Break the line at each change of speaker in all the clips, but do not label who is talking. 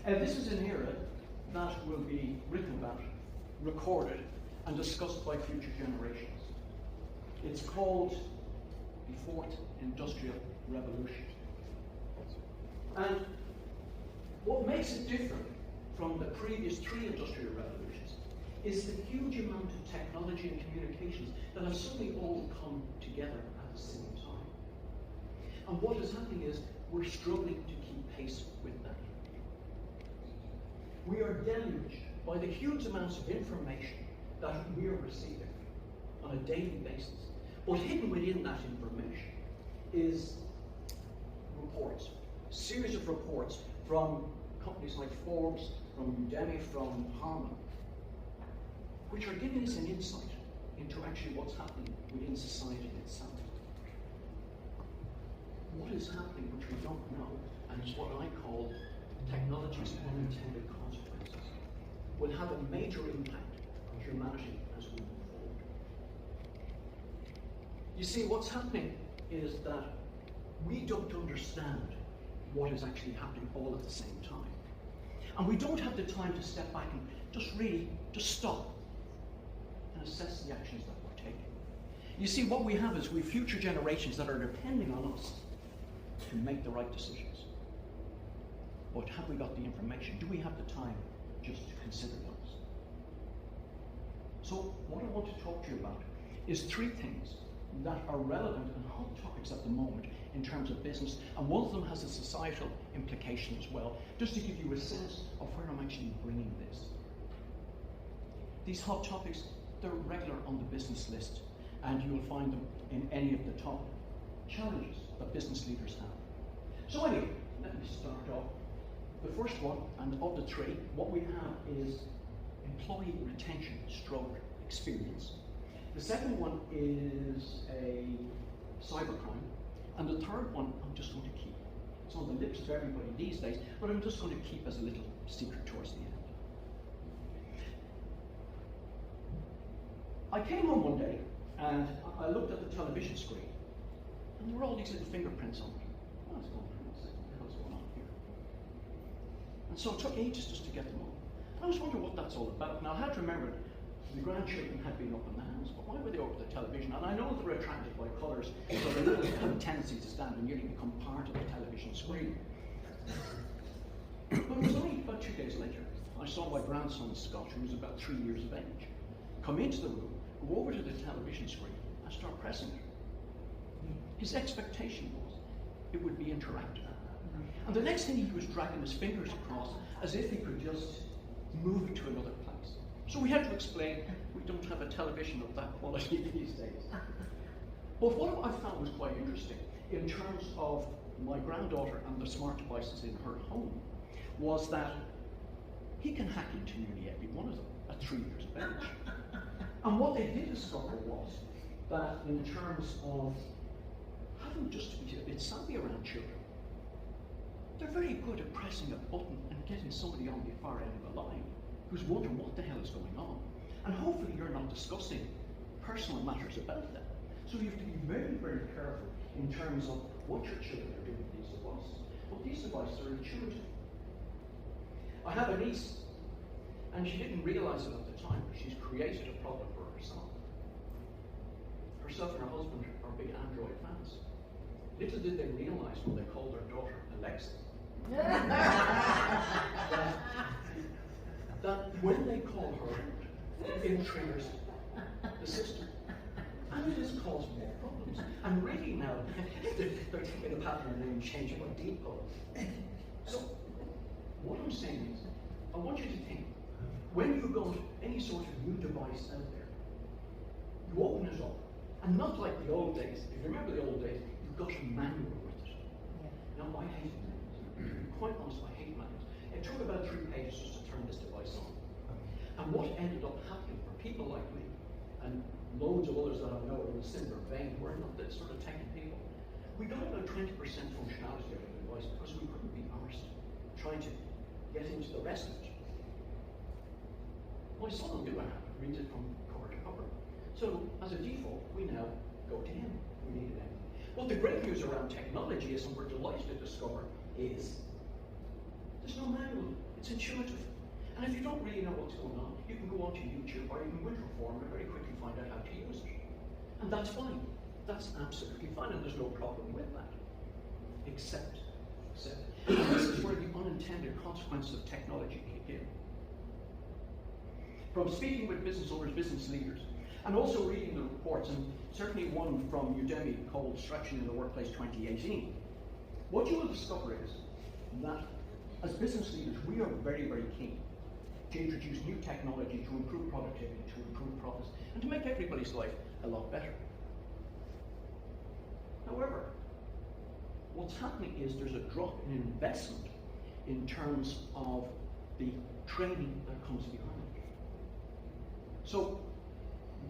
This is an era that will be written about, recorded, and discussed by future generations. It's called the Fourth Industrial Revolution. And what makes it different from the previous three industrial revolutions is the huge amount of technology and communications that have suddenly all come together at the same time. And what is happening is we're struggling to keep pace with that. We are deluged by the huge amounts of information that we are receiving on a daily basis. But hidden within that information is reports, a series of reports from companies like Forbes, from Udemy, from Harman, which are giving us an insight into actually what's happening within society itself. What is happening which we don't know, and is what I call technology's unintended consequences, will have a major impact on humanity as we move forward. You see, what's happening is that we don't understand what is actually happening all at the same time. And we don't have the time to step back and just stop and assess the actions that we're taking. You see, what we have is we have future generations that are depending on us to make the right decisions. But have we got the information? Do we have the time just to consider those? So what I want to talk to you about is three things that are relevant and hot topics at the moment in terms of business, and one of them has a societal implication as well, just to give you a sense of where I'm actually bringing this. These hot topics, they're regular on the business list, and you will find them in any of the top challenges that business leaders have. So anyway, let me start off. The first one, and of the three, what we have is employee retention stroke experience. The second one is a cybercrime. And the third one, I'm just going to keep. It's on the lips of everybody these days, but I'm just going to keep as a little secret towards the end. I came home one day, and I looked at the television screen, and there were all these little fingerprints on it. What's going on here? And so it took ages just to get them on. I was wondering what that's all about. Now, I had to remember the grandchildren had been up in the house, but why were they over the television? And I know they're attracted by colours, so they really have a tendency to stand and nearly become part of the television screen. But it was only about 2 days later, I saw my grandson Scott, who was about 3 years of age, come into the room, go over to the television screen, and start pressing it. His expectation was it would be interactive. And the next thing, he was dragging his fingers across as if he could just move it to another place. So we had to explain, we don't have a television of that quality these days. But what I found was quite interesting in terms of my granddaughter and the smart devices in her home was that he can hack into nearly every one of them at 3 years of age. And what they did discover was that in terms of having just to be a bit savvy around children, they're very good at pressing a button and getting somebody on the far end of the line who's wondering what the hell is going on. And hopefully you're not discussing personal matters about that. So you have to be very, very careful in terms of what your children are doing with these devices. But these devices are intuitive. I have a niece, and she didn't realize it at the time, but she's created a problem for herself. Herself and her husband are big Android fans. Little did they realize when they called their daughter Alexa, that when they call her, it triggers the system. And it has caused more problems. And really now, they're taking a pattern and then changing what deep code. So, what I'm saying is, I want you to think, when you go to any sort of new device out there, you open it up, and not like the old days. If you remember the old days, you've got a manual with it. Yeah. Now, I hate manuals. To be quite honest, I hate manuals. It took about 3 pages just to turn this device on. And what ended up happening for people like me, and loads of others that I know in a similar vein, who are not that sort of techy people, we got about 20% functionality out of the device because we couldn't be arsed trying to get into the rest of it. My son on the other hand reads it from cover to cover. So as a default, we now go to him. We need it. What the great news around technology is, and we're delighted to discover, is there's no manual. It's intuitive. And if you don't really know what's going on, you can go onto YouTube or even Winterform and very quickly find out how to use it. And that's fine. That's absolutely fine, and there's no problem with that. Except, and this is where the unintended consequences of technology kick in. From speaking with business owners, business leaders, and also reading the reports, and certainly one from Udemy called Stretching in the Workplace 2018, what you will discover is that as business leaders, we are very, very keen to introduce new technology to improve productivity, to improve profits, and to make everybody's life a lot better. However, what's happening is there's a drop in investment in terms of the training that comes behind it. So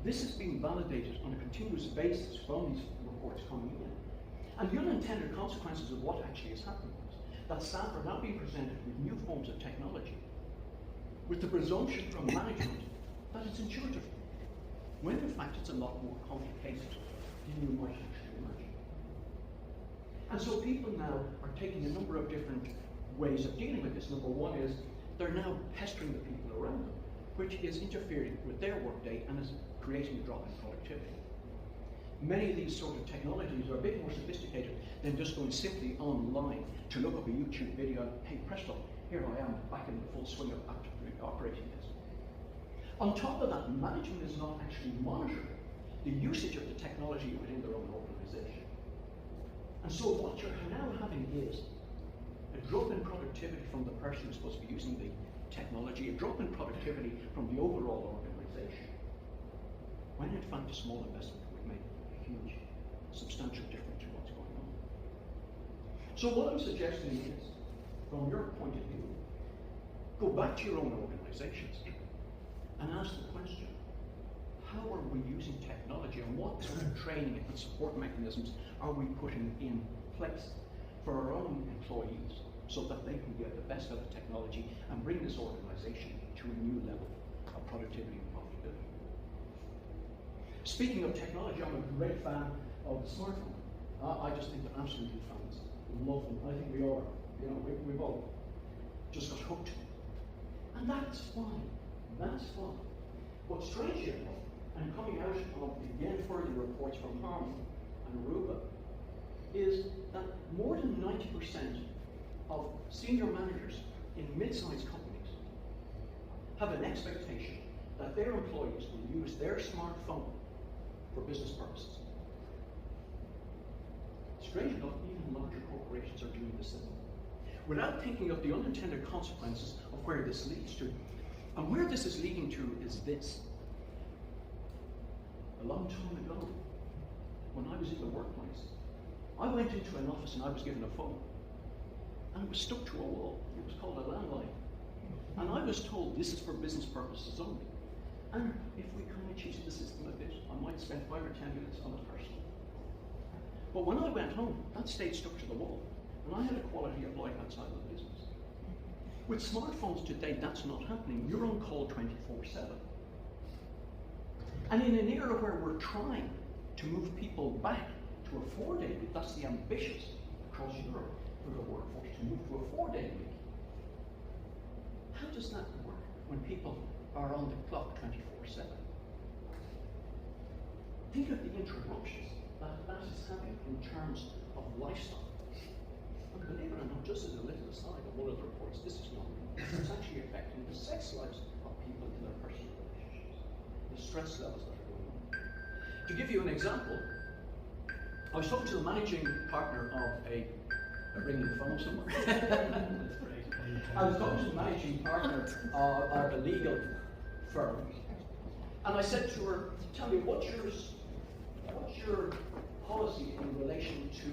this is being validated on a continuous basis from these reports coming in. And the unintended consequences of what actually is happening is that staff are now being presented with new forms of technology with the presumption from management that it's intuitive, when in fact it's a lot more complicated than you might actually imagine. And so people now are taking a number of different ways of dealing with this. Number one is they're now pestering the people around them, which is interfering with their workday and is creating a drop in productivity. Many of these sort of technologies are a bit more sophisticated than just going simply online to look up a YouTube video and, hey, presto, here I am back in the full swing of operating this. On top of that, management is not actually monitoring the usage of the technology within their own organization. And so what you're now having is a drop in productivity from the person who's supposed to be using the technology, a drop in productivity from the overall organization, when in fact a small investment would make a huge, substantial difference to what's going on. So what I'm suggesting is, from your point of view, go back to your own organizations and ask the question, how are we using technology and what sort of training and support mechanisms are we putting in place for our own employees so that they can get the best out of technology and bring this organization to a new level of productivity and profitability. Speaking of technology, I'm a great fan of the smartphone. I just think they're absolutely fans. Love them. I think we are. You know, we've all just got hooked. And that's fine. That's fine. But strangely enough, and coming out of, again, further reports from Harman and Aruba, is that more than 90% of senior managers in mid-sized companies have an expectation that their employees will use their smartphone for business purposes. Strangely enough, even larger corporations are doing the same, without thinking of the unintended consequences of where this leads to. And where this is leading to is this. A long time ago, when I was in the workplace, I went into an office and I was given a phone. And it was stuck to a wall. It was called a landline. And I was told this is for business purposes only. And if we kind of cheated the system a bit, I might spend 5 or 10 minutes on it personally. But when I went home, that stayed stuck to the wall. And I had a quality of life outside of the business. With smartphones today, that's not happening. You're on call 24/7. And in an era where we're trying to move people back to a 4-day week, that's the ambitious across Europe for the workforce to move to a 4-day week. How does that work when people are on the clock 24/7? Think of the interruptions that is having in terms of lifestyle. And believe it or not, just as a little aside on one of the reports, this is not real. It's actually affecting the sex lives of people in their personal relationships, the stress levels that are going on. To give you an example, I was talking to the managing partner of a ringing the phone somewhere. That's great. I was talking to the managing partner of a legal firm, and I said to her, "Tell me, what's your policy in relation to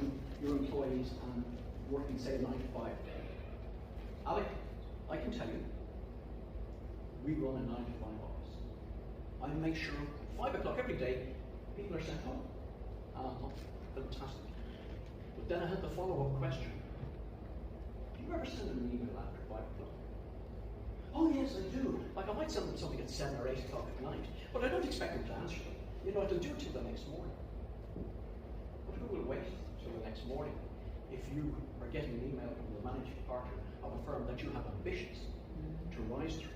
your employees and working, say, 9 to 5 day?" Alec, I can tell you, we run a 9 to 5 office. I make sure at 5 o'clock every day, people are sent home. Fantastic. But then I had the follow-up question. Do you ever send them an email after 5 o'clock? Oh yes, I do. Like I might send them something at 7 or 8 o'clock at night, but I don't expect them to answer them. You know, they'll do it till the next morning. But who will wait till the next morning if you are getting an email from the managing partner of a firm that you have ambitions to rise through.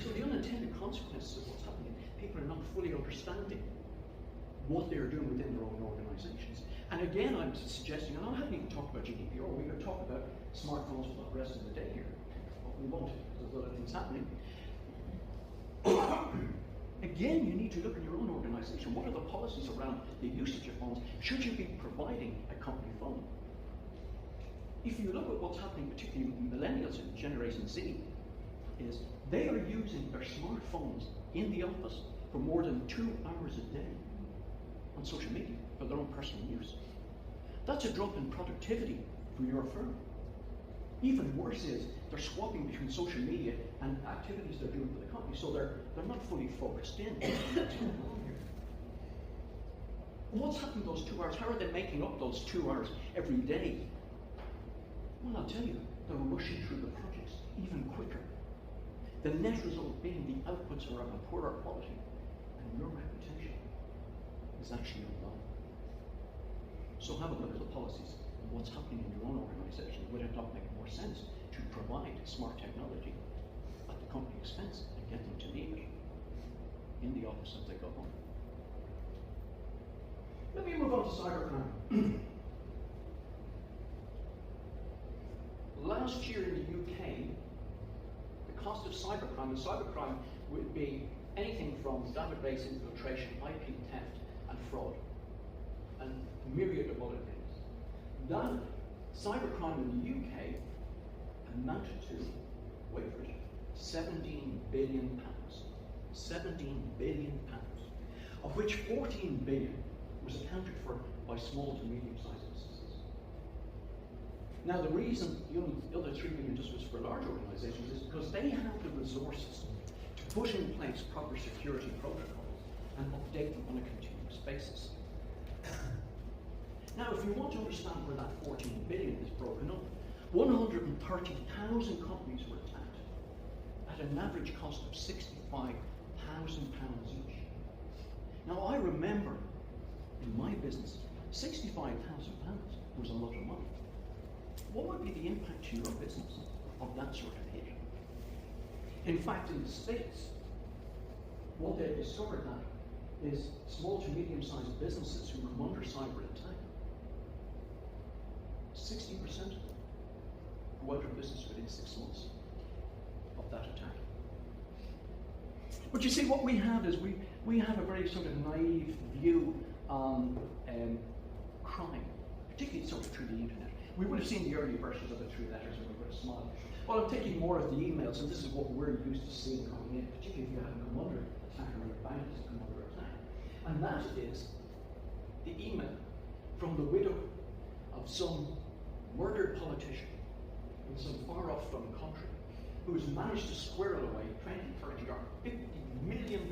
So the unintended consequences of what's happening, people are not fully understanding what they're doing within their own organizations. And again, I'm suggesting, and I haven't even talked about GDPR, we could talk about smartphones for the rest of the day here, but we won't, because there's other things happening. Again, you need to look in your own organization. What are the policies around the usage of phones? Should you be providing a company phone? If you look at what's happening, particularly with millennials and Generation Z, is they are using their smartphones in the office for more than 2 hours a day on social media for their own personal use. That's a drop in productivity for your firm. Even worse is they're swapping between social media and activities they're doing for the company, so they're not fully focused in. What's happening those 2 hours? How are they making up those 2 hours every day? Well, I'll tell you, they're rushing through the projects even quicker. The net result being the outputs are of a poorer quality, and your reputation is actually on low. So have a look at the policies and what's happening in your own organization. Would it not make more sense to provide smart technology at the company expense and get them to leave it in the office as they go home? Let me move on to cybercrime. Last year in the UK, the cost of cybercrime, and cybercrime would be anything from database infiltration, IP theft, and fraud, and a myriad of other things. That cybercrime in the UK amounted to, wait for it, £17 billion. £17 billion, of which 14 billion was accounted for by small to medium-sized businesses. Now, the reason the other 3 billion just was for large organizations is because they have the resources to put in place proper security protocols and update them on a continuous basis. Now, if you want to understand where that 14 billion is broken up, 130,000 companies were attacked at an average cost of £65,000 each. Now, I remember in my business, £65,000 was a lot of money. What would be the impact to your business of that sort of hit? In fact, in the States, what they've discovered now is small to medium-sized businesses who come under cyber attack, 60% of them go out of business within 6 months of that attack. But you see, what we have is we have a very sort of naive view on crime, particularly sort of through the internet. We would have seen the early versions of it through letters and we would have smiled. Well, I'm taking more of the emails, and this is what we're used to seeing coming in, particularly if you haven't come under attack or your bank has come under attack. And that is the email from the widow of some murdered politician in some far-off flung country who has managed to squirrel away 20, 30, or $50 million,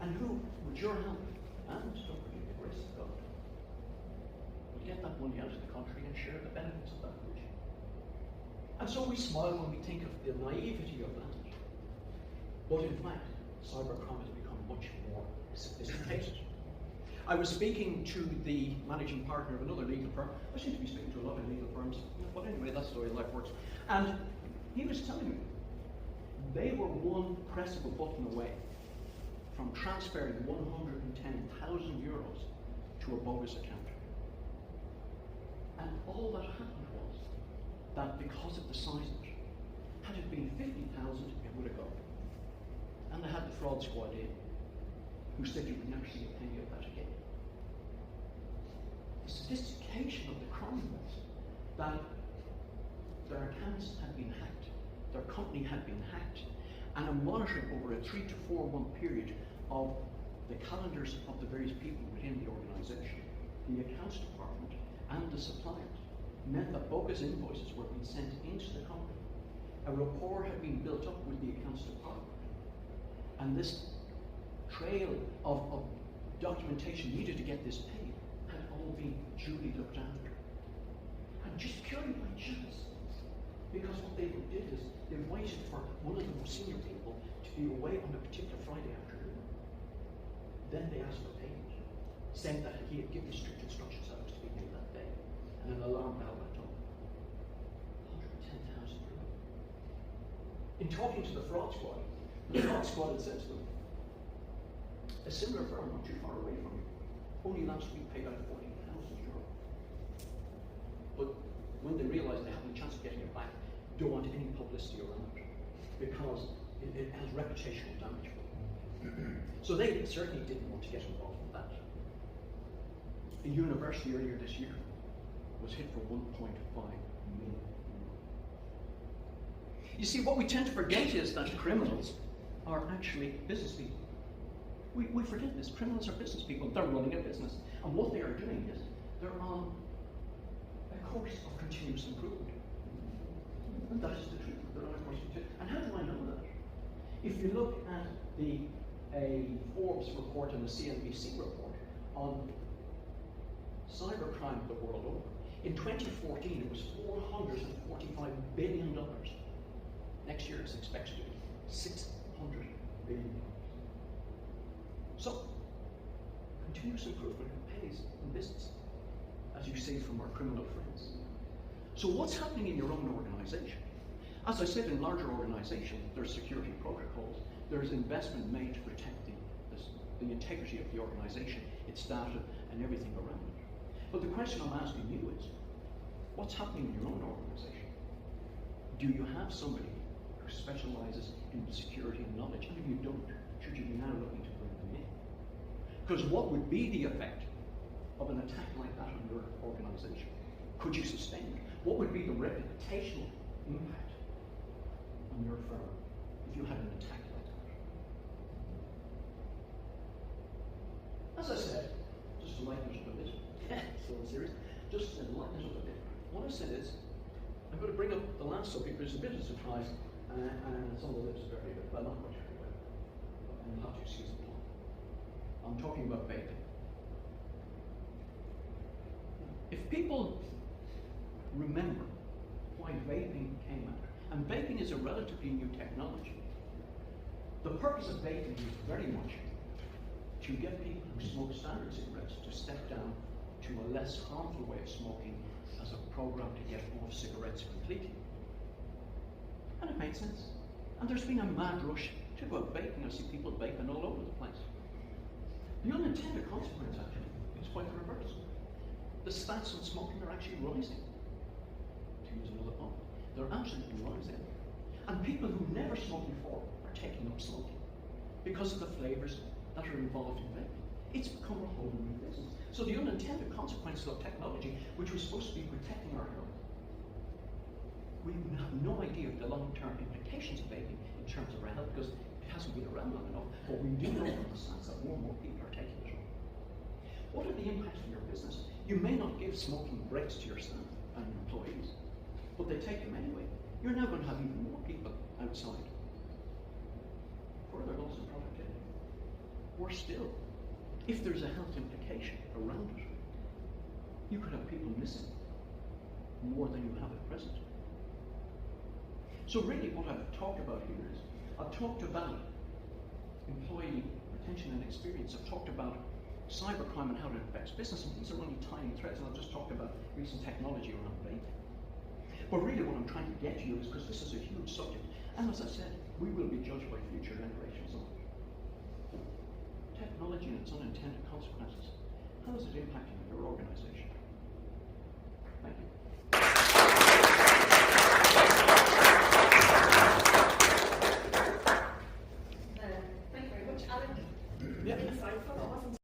and who, with your help, and don't forget the grace of God, will get that money out of the country and share the benefits of that with you. And so we smile when we think of the naivety of that. But in fact, cybercrime has become much more sophisticated. I was speaking to the managing partner of another legal firm. I seem to be speaking to a lot of legal firms, but anyway, that's the way life works. And he was telling me they were one press of a button away from transferring 110,000 euros to a bogus account. And all that happened was that because of the size of it, had it been 50,000, it would have gone. And they had the fraud squad in, who said you would never see a penny of that again. The sophistication of the crime was that their accounts had been hacked, their company had been hacked, and a monitoring over a 3 to 4 month period of the calendars of the various people within the organization, the accounts department, and the suppliers, meant that bogus invoices were being sent into the company. A rapport had been built up with the accounts department, and this trail of documentation needed to get this paid had all been duly looked after. And just purely by chance, because what they did is they waited for one of the more senior people to be away on a particular Friday afternoon. Then they asked for payment, saying that he had given strict instructions that it was to be paid that day. And an alarm bell went off. 110,000 euros. In talking to the fraud squad had said to them, a similar firm not too far away from you, only last week paid out €40,000. But when they realise they haven't a chance of getting it back, don't want any publicity around it, because it has reputational damage for them. So they certainly didn't want to get involved with that. A university earlier this year was hit for €1.5 million. You see, what we tend to forget is that criminals are actually business people. We forget this. Criminals are business people. They're running a business. And what they are doing is they're on a course of continuous improvement. And that is the truth. They're on a course of continuous. And how do I know that? If you look at a Forbes report and the CNBC report on cybercrime the world over, in 2014 it was $445 billion. Next year it's expected to be $600 billion. So, continuous improvement pays in business, as you see from our criminal friends. So what's happening in your own organisation? As I said, in larger organisations, there's security protocols, there's investment made to protect the integrity of the organisation, its data, and everything around it. But the question I'm asking you is, what's happening in your own organisation? Do you have somebody who specialises in security and knowledge? And if you don't, should you be now looking to bring them in? Because what would be the effect of an attack like that on your organisation? Could you sustain it? What would be the reputational impact on your firm if you had an attack like that? As I said, just to lighten it up a bit, so serious, just to lighten it up a bit, what I said is, I'm going to bring up the last subject, which is a bit of a surprise, and some of this is very good, but not much very well. And you'll have to excuse the pun. I'm talking about vaping. If people remember why vaping came out, and vaping is a relatively new technology, the purpose of vaping is very much to get people who smoke standard cigarettes to step down to a less harmful way of smoking as a program to get off cigarettes completely. And it made sense. And there's been a mad rush to go vaping. I see people vaping all over the place. The unintended consequence, actually, is quite the reverse. The stats on smoking are actually rising. To use another pun, they're absolutely rising. And people who never smoked before are taking up smoking because of the flavours that are involved in vaping. It's become a whole new business. So the unintended consequences of technology, which was supposed to be protecting our health, we have no idea of the long-term implications of vaping in terms of our health, because it hasn't been around long enough. But we do know from the science that more and more people are taking it up. What are the impacts on your business? You may not give smoking breaks to your staff and your employees, but they take them anyway. You're now going to have even more people outside. Further loss of productivity. Worse still, if there's a health implication around it, you could have people missing more than you have at present. So really what I've talked about here is, I've talked about employee retention and experience, I've talked about cybercrime and how it affects business, and these are only tiny threads, and I've just talked about recent technology around vaping. But really what I'm trying to get to you is, because this is a huge subject, and as I said, we will be judged by future generations on it. Technology and its unintended consequences, how is it impacting your organisation? Thank you.
Thank you very much, Alec.
Yeah.
Insightful.